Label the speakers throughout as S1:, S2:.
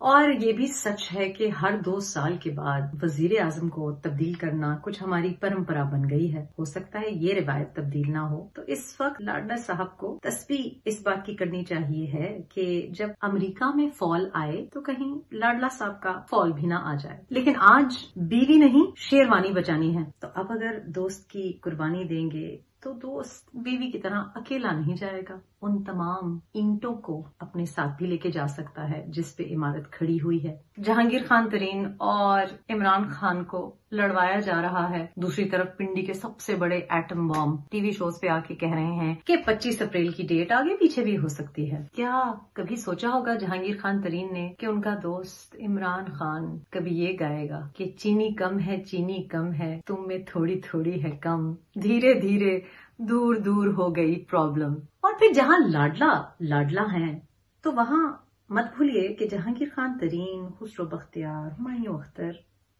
S1: اور یہ بھی سچ ہے کہ ہر 2 سال کے بعد وزیر اعظم کو تبدیل کرنا کچھ ہماری پرمپرا بن گئی ہے. ہو سکتا ہے یہ روایت تبدیل نہ ہو تو اس وقت لاڈلا صاحب کو تسبیح اس بات کی کرنی چاہیے ہے کہ جب امریکہ میں فال آئے تو کہیں لاڈلا صاحب کا فال بھی نہ آ جائے. لیکن آج بیوی نہیں شیروانی بچانی ہے، تو اب اگر دوست کی قربانی دیں گے تو دوست بیوی کی طرح اکیلا نہیں جائے گا. ان تمام اینٹوں کو اپنے ساتھ بھی لے کے جا سکتا ہے جس پہ عمارت کھڑی ہوئی ہے. جہانگیر خان ترین اور عمران خان کو لڑوایا جا رہا ہے. دوسری طرف پنڈی کے سب سے بڑے atom bomb T V shows پہ آ کے کہہ رہے ہیں کہ 25 اپریل کی ڈیٹ آگے پیچھے بھی ہو سکتی ہے. کیا کبھی سوچا ہوگا جہانگیر خان ترین نے کہ ان کا دوست عمران خان کبھی یہ گائے گا کہ چینی کم ہے، چینی کم ہے، تم میں تھوڑی تھوڑی ہے کم، دھیرے دھیرے دور دور ہو گئی پرابلم. اور پھر جہاں لاڈلا ہیں تو وہاں مت بھولیے کہ جہانگیر خان ترین، خسرو بختیار، ہمایوں اختر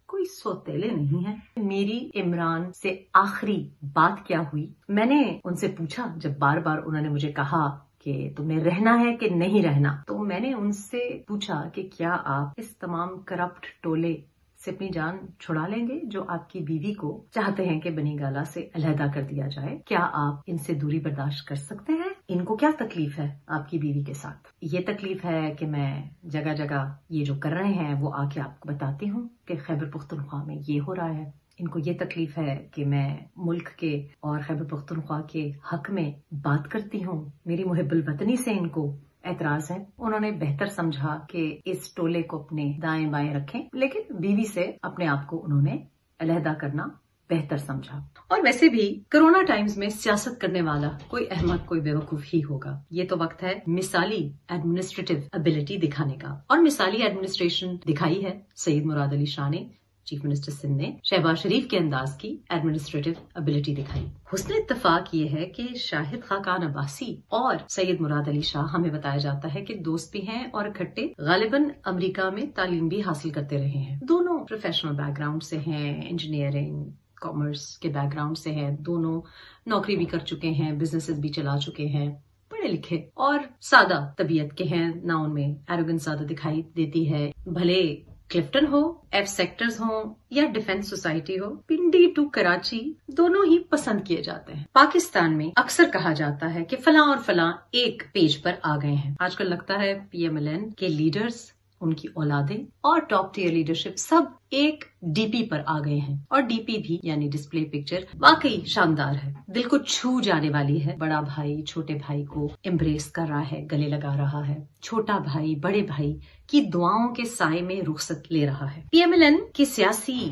S1: کوئی سوتیلے نہیں ہیں. میری عمران سے آخری بات کیا ہوئی، میں نے ان سے پوچھا جب بار بار انہوں نے مجھے کہا کہ تم نے رہنا ہے کہ نہیں رہنا، تو میں نے ان سے پوچھا کہ کیا آپ اس تمام کرپٹ ٹولے سے اپنی جان چھڑا لیں گے جو آپ کی بیوی کو چاہتے ہیں کہ بنی گالا سے علیحدہ کر دیا جائے؟ کیا آپ ان سے دوری برداشت کر سکتے ہیں؟ ان کو کیا تکلیف ہے آپ کی بیوی کے ساتھ؟ یہ تکلیف ہے کہ میں جگہ جگہ یہ جو کر رہے ہیں وہ آ کے آپ کو بتاتی ہوں کہ خیبر پختونخوا میں یہ ہو رہا ہے. ان کو یہ تکلیف ہے کہ میں ملک کے اور خیبر پختونخوا کے حق میں بات کرتی ہوں. میری محب الوطنی سے ان کو اعتراض ہے. انہوں نے بہتر سمجھا کہ اس ٹولے کو اپنے دائیں بائیں رکھیں، لیکن بیوی سے اپنے آپ کو انہوں نے علیحدہ کرنا بہتر سمجھا. اور ویسے بھی کرونا ٹائمز میں سیاست کرنے والا کوئی احمق کوئی بیوقوف ہی ہوگا. یہ تو وقت ہے مثالی ایڈمنسٹریٹو ابیلٹی دکھانے کا، اور مثالی ایڈمنسٹریشن دکھائی ہے سید مراد علی شاہ نے، چیف منسٹر سندھ نے شہباز شریف کے انداز کی ایڈمنسٹریٹو ابیلٹی دکھائی. حسن اتفاق یہ ہے کہ شاہد خاقان عباسی اور سید مراد علی شاہ ہمیں بتایا جاتا ہے کہ دوست بھی ہیں اور اکٹھے غالباً امریکہ میں تعلیم بھی حاصل کرتے رہے ہیں. دونوں پروفیشنل بیک گراؤنڈ سے ہیں، انجینئرنگ کامرس کے بیک گراؤنڈ سے ہیں، دونوں نوکری بھی کر چکے ہیں، بزنسز بھی چلا چکے ہیں، پڑھے لکھے اور سادہ طبیعت کے ہیں. نہ ان میں ایروگنس زیادہ دکھائی دیتی ہے. بھلے کلفٹن ہو، ایف سیکٹرز ہوں یا ڈیفنس سوسائٹی ہو، پنڈی ٹو کراچی دونوں ہی پسند کیے جاتے ہیں. پاکستان میں اکثر کہا جاتا ہے کہ فلاں اور فلاں ایک پیج پر آ گئے ہیں. آج کل لگتا ہے PMLN کے لیڈرز، ان کی اولادیں اور ٹاپ ٹیئر لیڈرشپ سب ایک ڈی پی پر آ گئے ہیں. اور ڈی پی بھی یعنی ڈسپلے پکچر واقعی شاندار ہے، دل کو چھو جانے والی ہے. بڑا بھائی چھوٹے بھائی کو امبریس کر رہا ہے، گلے لگا رہا ہے. چھوٹا بھائی بڑے بھائی کی دعاؤں کے سائے میں رخصت لے رہا ہے. PMLN کی سیاسی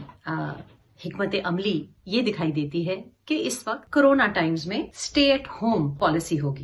S1: حکمت عملی یہ دکھائی دیتی ہے کہ اس وقت کرونا ٹائمز میں اسٹے ایٹ ہوم پالیسی ہوگی.